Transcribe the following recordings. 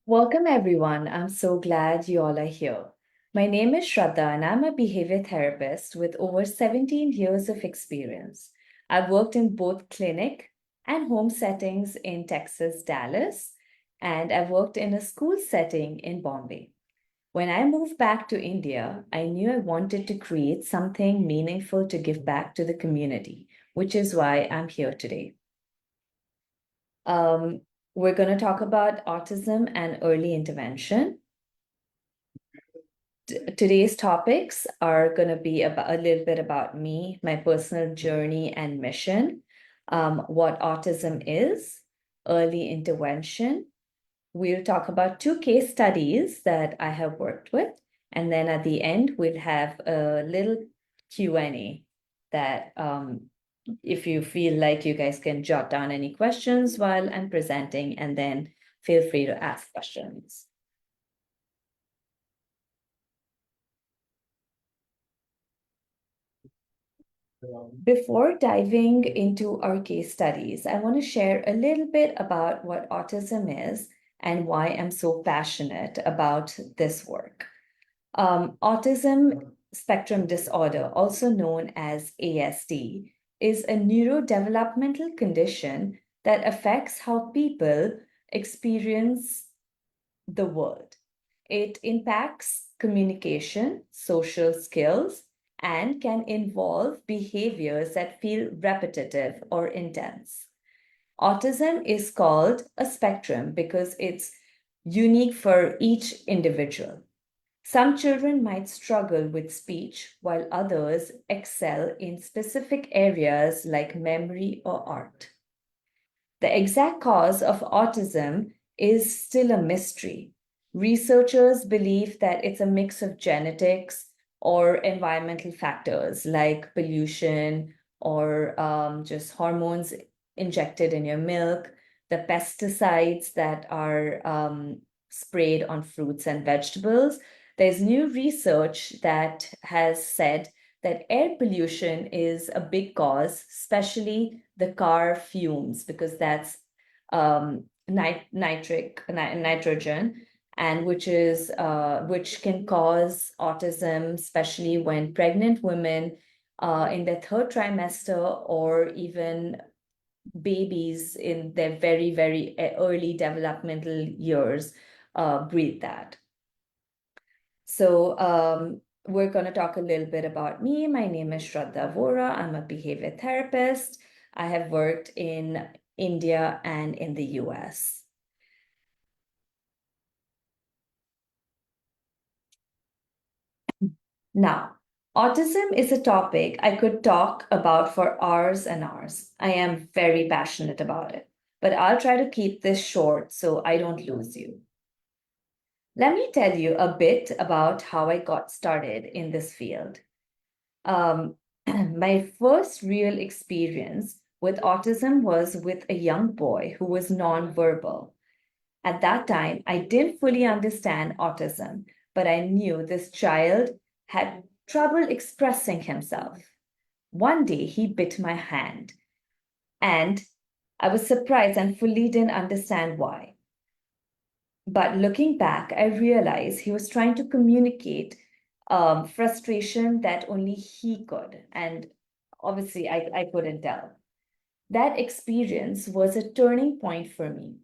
Welcome, everyone. I'm so glad you all are here. My name is Shradha, and I'm a behavior therapist with over 17 years of experience. I've worked in both clinic and home settings in Texas, Dallas, and I've worked in a school setting in Bombay. When I moved back to India, I knew I wanted to create something meaningful to give back to the community, which is why I'm here today. Um, we're going to talk about autism and early intervention. Today's topics are going to be about a little bit about me, my personal journey and mission, what autism is, early intervention. We'll talk about two case studies that I have worked with, and then at the end we'll have a little Q&A that if you feel like you guys can jot down any questions while I'm presenting, and then feel free to ask questions. Before diving into our case studies, I want to share a little bit about what autism is and why I'm so passionate about this work. Autism spectrum disorder, also known as ASD, is a neurodevelopmental condition that affects how people experience the world. It impacts communication, social skills, and can involve behaviors that feel repetitive or intense. Autism is called a spectrum because it's unique for each individual. Some children might struggle with speech, while others excel in specific areas like memory or art. The exact cause of autism is still a mystery. Researchers believe that it's a mix of genetics or environmental factors like pollution or just hormones injected in your milk, the pesticides that are sprayed on fruits and vegetables. There's new research that has said that air pollution is a big cause, especially the car fumes, because that's nitrogen, and which can cause autism, especially when pregnant women in their third trimester, or even babies in their very, very early developmental years breathe that. So we're going to talk a little bit about me. My name is Shradha Vora. I'm a behavior therapist. I have worked in India and in the US. Now, autism is a topic I could talk about for hours and hours. I am very passionate about it, but I'll try to keep this short so I don't lose you. Let me tell you a bit about how I got started in this field. My first real experience with autism was with a young boy who was nonverbal. At that time, I didn't fully understand autism, but I knew this child had trouble expressing himself. One day, he bit my hand, and I was surprised and fully didn't understand why. But looking back, I realized he was trying to communicate frustration that only he could. And obviously, I couldn't tell. That experience was a turning point for me.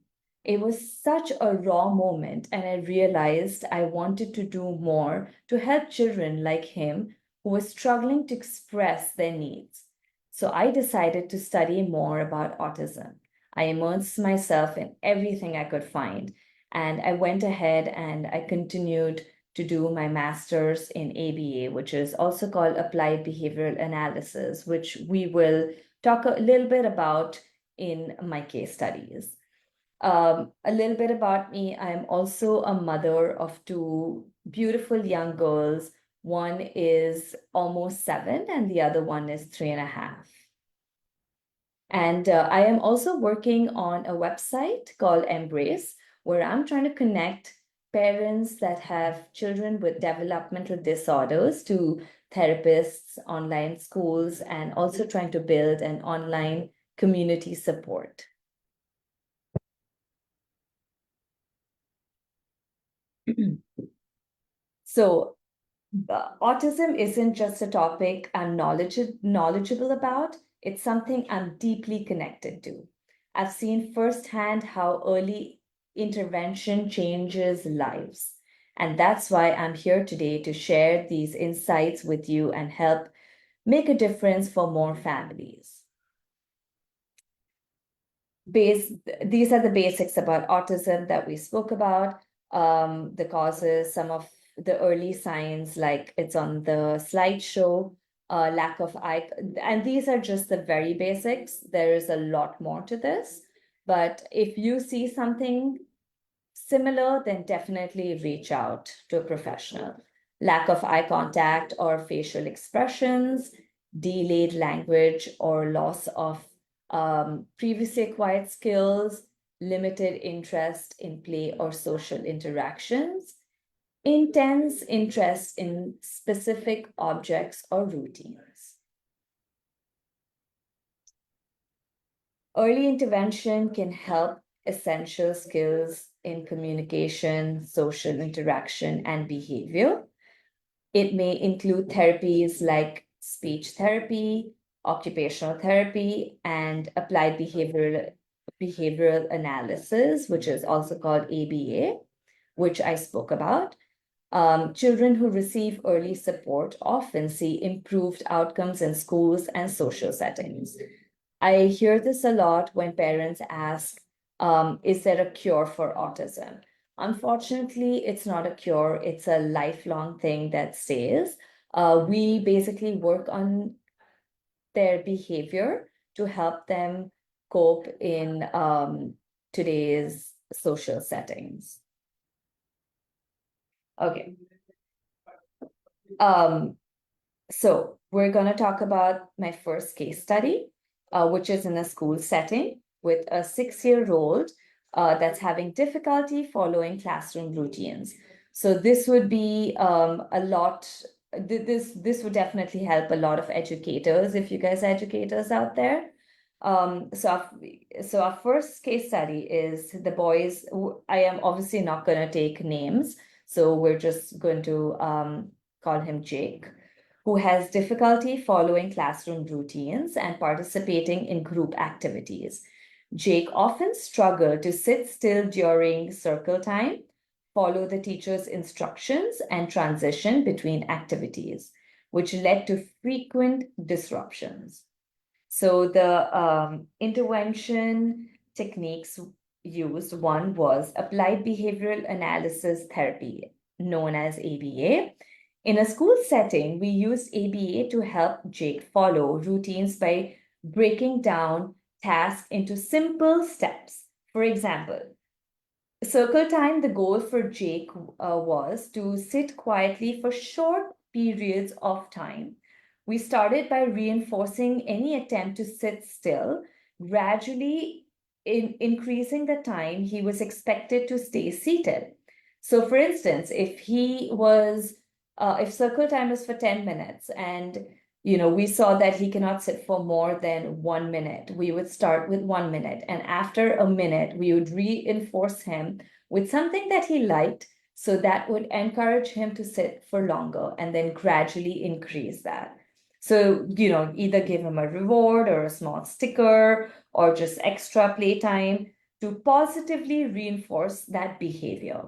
It was such a raw moment, and I realized I wanted to do more to help children like him who were struggling to express their needs. So I decided to study more about autism. I immersed myself in everything I could find. And I went ahead and I continued to do my master's in ABA, which is also called Applied Behavioral Analysis, which we will talk a little bit about in my case studies. A little bit about me. I'm also a mother of two beautiful young girls. One is almost 7, and the other one is 3.5. And I am also working on a website called Embrace, where I'm trying to connect parents that have children with developmental disorders to therapists, online schools, and also trying to build an online community support. So, autism isn't just a topic I'm knowledgeable about, it's something I'm deeply connected to. I've seen firsthand how early intervention changes lives. And that's why I'm here today to share these insights with you and help make a difference for more families. These are the basics about autism that we spoke about. The causes, some of the early signs, like it's on the slideshow, lack of eye, and these are just the very basics. There is a lot more to this, but if you see something similar, then definitely reach out to a professional. Lack of eye contact or facial expressions, delayed language or loss of previously acquired skills, limited interest in play or social interactions, intense interest in specific objects or routines. Early intervention can help essential skills in communication, social interaction, and behavior. It may include therapies like speech therapy, occupational therapy, and applied behavioral analysis, which is also called ABA, which I spoke about. Children who receive early support often see improved outcomes in schools and social settings. I hear this a lot when parents ask, is there a cure for autism? Unfortunately, it's not a cure, it's a lifelong thing that stays. We basically work on their behavior to help them cope in today's social settings. Okay. So we're going to talk about my first case study, which is in a school setting with a 6-year-old that's having difficulty following classroom routines. So this would be a lot. This would definitely help a lot of educators, if you guys are educators out there. So our first case study is the boys. I am obviously not going to take names, so we're just going to call him Jake, who has difficulty following classroom routines and participating in group activities. Jake often struggled to sit still during circle time, follow the teacher's instructions, and transition between activities, which led to frequent disruptions. So the intervention techniques used, one was applied behavioral analysis therapy, known as ABA. In a school setting, we used ABA to help Jake follow routines by breaking down tasks into simple steps. For example, circle time, the goal for Jake was to sit quietly for short periods of time. We started by reinforcing any attempt to sit still, gradually increasing the time he was expected to stay seated. So, for instance, if circle time is for 10 minutes and we saw that he cannot sit for more than 1 minute, we would start with 1 minute. And after a minute, we would reinforce him with something that he liked. So that would encourage him to sit for longer and then gradually increase that. So, either give him a reward or a small sticker or just extra playtime to positively reinforce that behavior.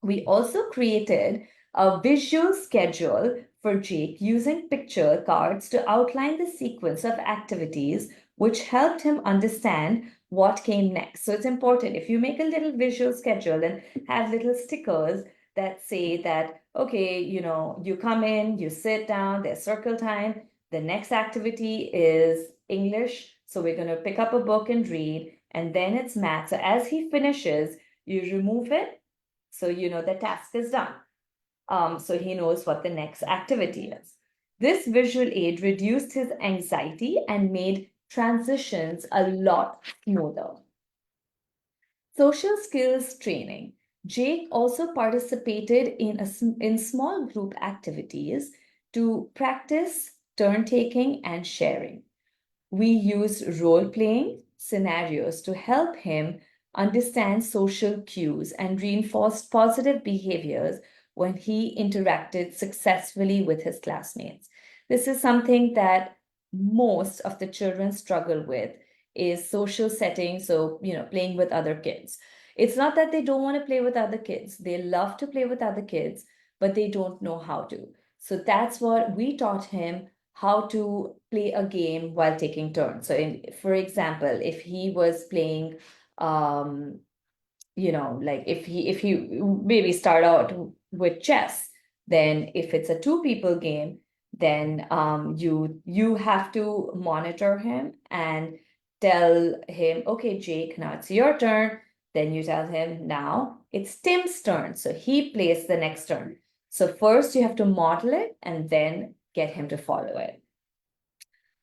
We also created a visual schedule for Jake using picture cards to outline the sequence of activities, which helped him understand what came next. So it's important if you make a little visual schedule and have little stickers that say that, okay, you come in, you sit down, there's circle time. The next activity is English. So we're going to pick up a book and read, and then it's math. So as he finishes, you remove it. So the task is done. So he knows what the next activity is. This visual aid reduced his anxiety and made transitions a lot smoother. Social skills training. Jake also participated in small group activities to practice turn taking and sharing. We used role playing scenarios to help him understand social cues and reinforce positive behaviors when he interacted successfully with his classmates. This is something that most of the children struggle with is social settings, so playing with other kids. It's not that they don't want to play with other kids. They love to play with other kids, but they don't know how to. So that's what we taught him, how to play a game while taking turns. So for example, if he was playing like if he maybe start out with chess, then if it's a two people game, then you have to monitor him and tell him, okay, Jake, now it's your turn. Then you tell him, now it's Tim's turn, so he plays the next turn. So first you have to model it and then get him to follow it.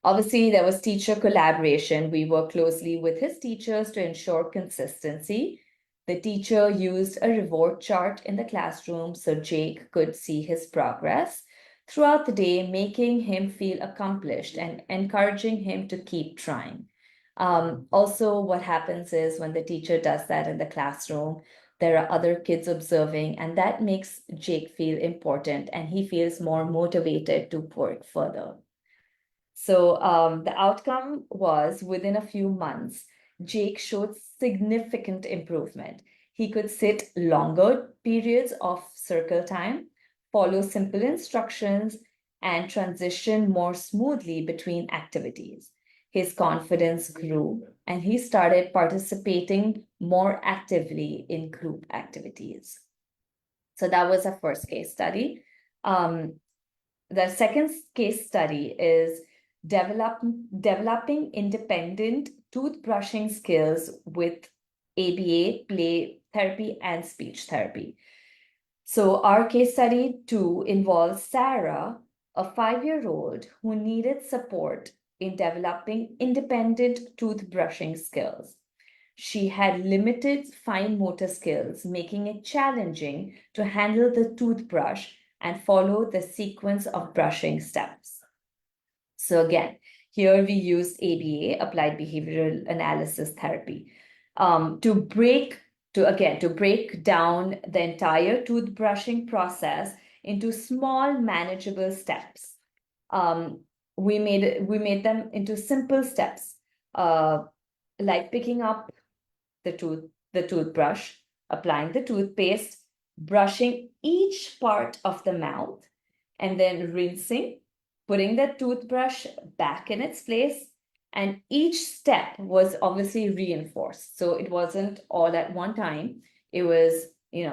Obviously, there was teacher collaboration. We worked closely with his teachers to ensure consistency. The teacher used a reward chart in the classroom so Jake could see his progress throughout the day, making him feel accomplished and encouraging him to keep trying. Also, what happens is when the teacher does that in the classroom, there are other kids observing, and that makes Jake feel important and he feels more motivated to work further. So the outcome was within a few months, Jake showed significant improvement. He could sit longer periods of circle time, follow simple instructions, and transition more smoothly between activities. His confidence grew, and he started participating more actively in group activities. So that was our first case study. The second case study is developing independent toothbrushing skills with ABA, play therapy, and speech therapy. So our case study 2 involves Sarah, a 5-year-old who needed support in developing independent toothbrushing skills. She had limited fine motor skills, making it challenging to handle the toothbrush and follow the sequence of brushing steps. So again, here we used ABA, Applied Behavioral Analysis Therapy, to break down the entire toothbrushing process into small, manageable steps. We made them into simple steps, like picking up the toothbrush, applying the toothpaste, brushing each part of the mouth, and then rinsing, putting the toothbrush back in its place. And each step was obviously reinforced. So it wasn't all at one time. It was,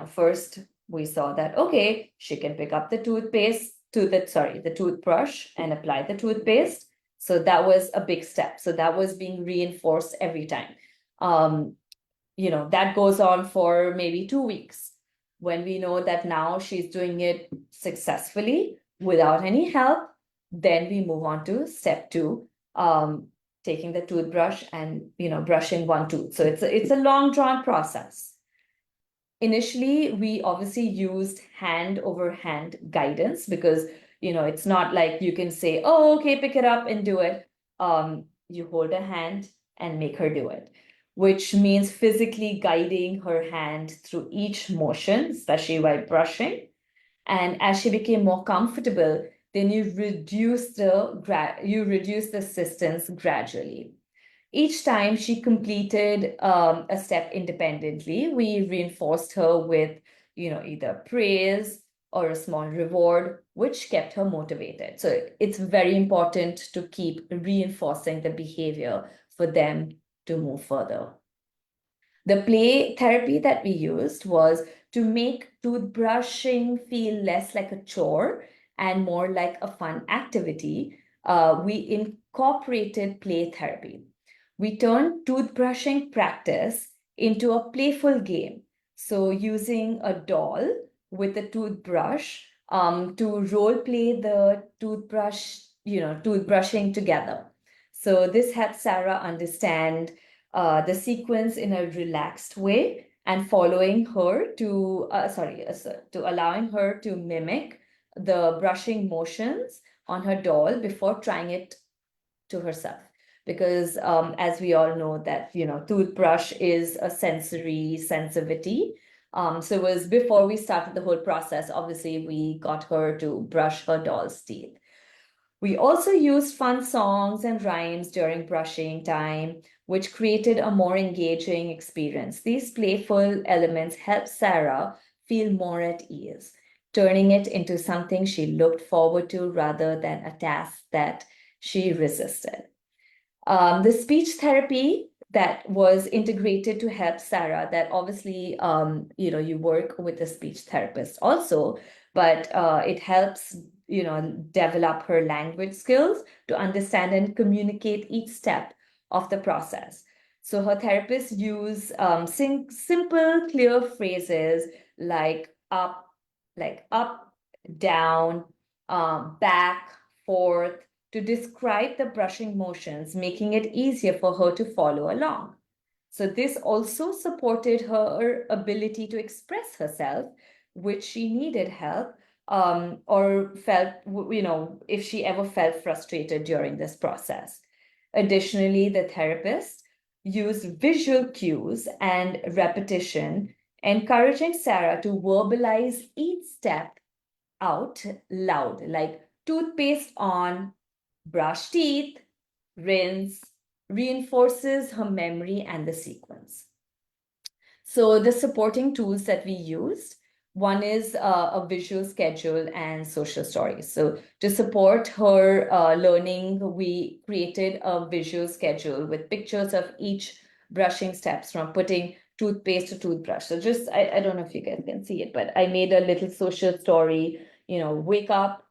first we saw that, okay, she can pick up the the toothbrush and apply the toothpaste. So that was a big step. So that was being reinforced every time. That goes on for maybe 2 weeks. When we know that now she's doing it successfully without any help, then we move on to step 2, taking the toothbrush and brushing one tooth. So it's a long drawn process. Initially, we obviously used hand over hand guidance because it's not like you can say, oh, okay, pick it up and do it. You hold a hand and make her do it, which means physically guiding her hand through each motion, especially while brushing. And as she became more comfortable, then you reduce the assistance gradually. Each time she completed a step independently, we reinforced her with, either praise or a small reward, which kept her motivated. So it's very important to keep reinforcing the behavior for them to move further. The play therapy that we used was to make toothbrushing feel less like a chore and more like a fun activity. We incorporated play therapy. We turned toothbrushing practice into a playful game. So, using a doll with a toothbrush to role play the toothbrushing together. So, this helped Sarah understand the sequence in a relaxed way and following her to allowing her to mimic the brushing motions on her doll before trying it to herself. Because as we all know that, toothbrush is a sensory sensitivity. So it was before we started the whole process, obviously we got her to brush her doll's teeth. We also used fun songs and rhymes during brushing time, which created a more engaging experience. These playful elements helped Sarah feel more at ease, turning it into something she looked forward to rather than a task that she resisted. The speech therapy that was integrated to help Sarah, that obviously, you work with a speech therapist also, but it helps, develop her language skills to understand and communicate each step of the process. So her therapists use simple, clear phrases like up, down, back, forth, to describe the brushing motions, making it easier for her to follow along. So this also supported her ability to express herself, which she needed help, or felt, if she ever felt frustrated during this process. Additionally, the therapist used visual cues and repetition, encouraging Sarah to verbalize each step out loud, like toothpaste on, brush teeth, rinse, reinforces her memory and the sequence. So the supporting tools that we used, one is a visual schedule and social stories. So to support her learning, we created a visual schedule with pictures of each brushing steps from putting toothpaste to toothbrush. So just, I don't know if you guys can see it, but I made a little social story, wake up,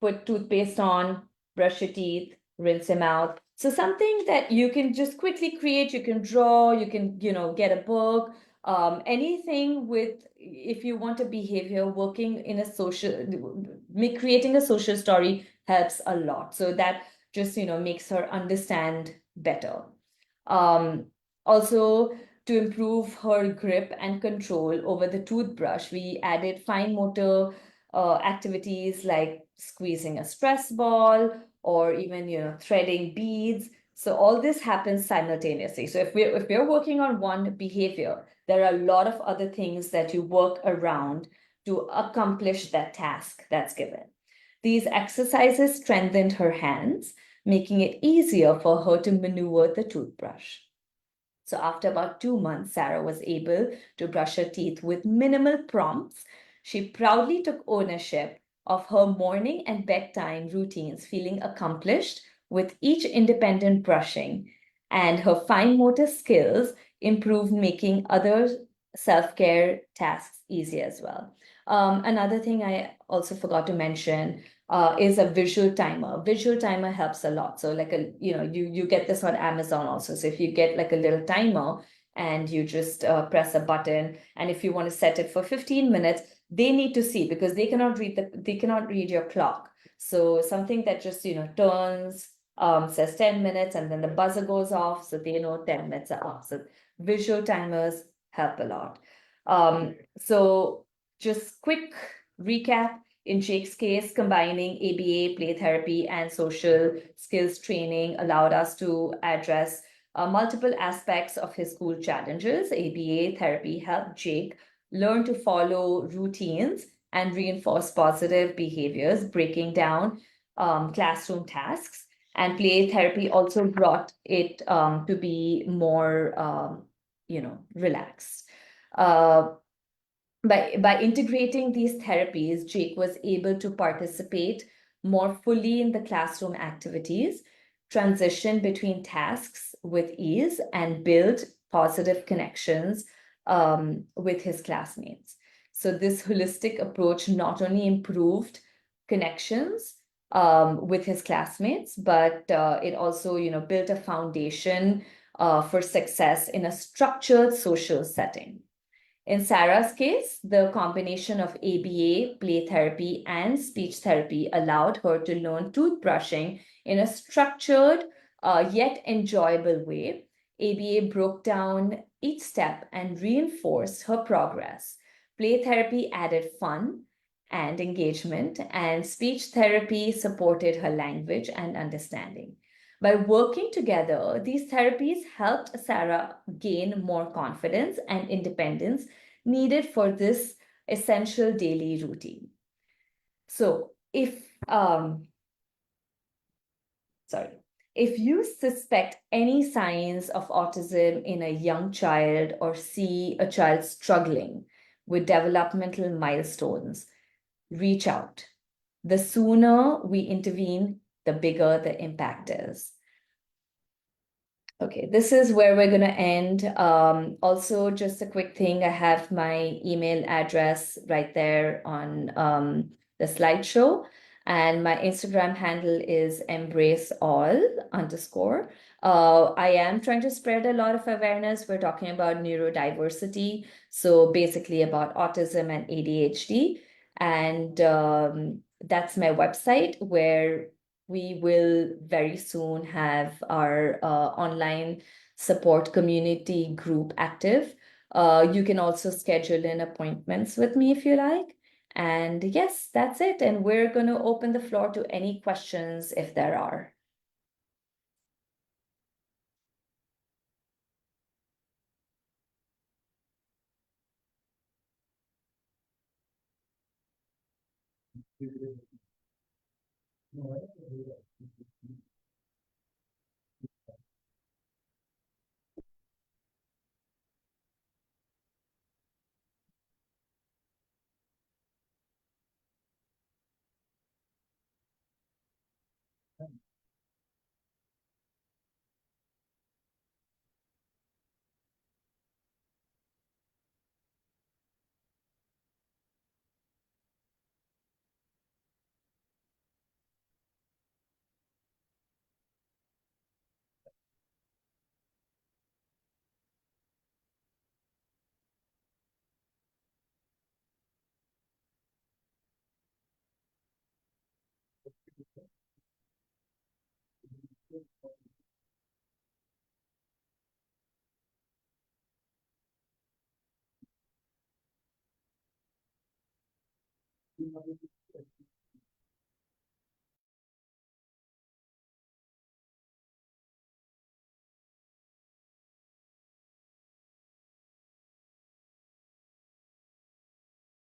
put toothpaste on, brush your teeth, rinse them out. So something that you can just quickly create, you can draw, you can, get a book, anything with, if you want a behavior, working in a creating a social story helps a lot. So that just, makes her understand better. Also, to improve her grip and control over the toothbrush, we added fine motor activities like squeezing a stress ball or even threading beads. So all this happens simultaneously. So if we're working on one behavior, there are a lot of other things that you work around to accomplish that task that's given. These exercises strengthened her hands, making it easier for her to maneuver the toothbrush. So after about 2 months, Sarah was able to brush her teeth with minimal prompts. She proudly took ownership of her morning and bedtime routines, feeling accomplished with each independent brushing. And her fine motor skills improved, making other self-care tasks easy as well. Another thing I also forgot to mention is a visual timer. Visual timer helps a lot. So like you get this on Amazon also. So if you get like a little timer and you just press a button, and if you want to set it for 15 minutes, they need to see because they cannot read your clock. So something that just turns says 10 minutes and then the buzzer goes off, so they know 10 minutes are up. So visual timers help a lot. So just quick recap. In Jake's case, combining ABA, play therapy, and social skills training allowed us to address multiple aspects of his school challenges. ABA therapy helped Jake learn to follow routines and reinforce positive behaviors, breaking down classroom tasks. And play therapy also brought it to be more, relaxed. By integrating these therapies, Jake was able to participate more fully in the classroom activities, transition between tasks with ease, and build positive connections with his classmates. So this holistic approach not only improved connections with his classmates, but it also, built a foundation for success in a structured social setting. In Sarah's case, the combination of ABA, play therapy, and speech therapy allowed her to learn toothbrushing in a structured yet enjoyable way. ABA broke down each step and reinforced her progress. Play therapy added fun and engagement, and speech therapy supported her language and understanding. By working together, these therapies helped Sarah gain more confidence and independence needed for this essential daily routine. So sorry, if you suspect any signs of autism in a young child or see a child struggling with developmental milestones, reach out. The sooner we intervene, the bigger the impact is. Okay, this is where we're going to end. Also, just a quick thing, I have my email address right there on the slideshow, and my Instagram handle is embraceall_. I am trying to spread a lot of awareness. We're talking about neurodiversity, so basically about autism and ADHD. And that's my website, where we will very soon have our online support community group active. You can also schedule in appointments with me if you like. And yes, that's it. And we're going to open the floor to any questions if there are.